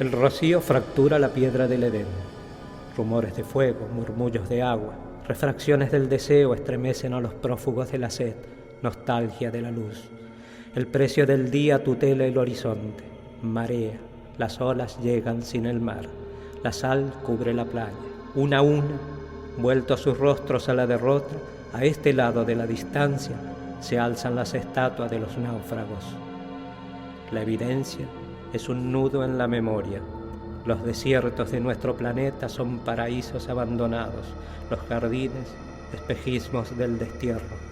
El rocío fractura la piedra del Edén. Rumores de fuego, murmullos de agua, refracciones del deseo estremecen a los prófugos de la sed, nostalgia de la luz. El precio del día tutela el horizonte, marea, las olas llegan sin el mar, la sal cubre la playa. Una a una, vueltos sus rostros a la derrota, a este lado de la distancia se alzan las estatuas de los náufragos. La evidencia es un nudo en la memoria. Los desiertos de nuestro planeta son paraísos abandonados, los jardines, espejismos del destierro.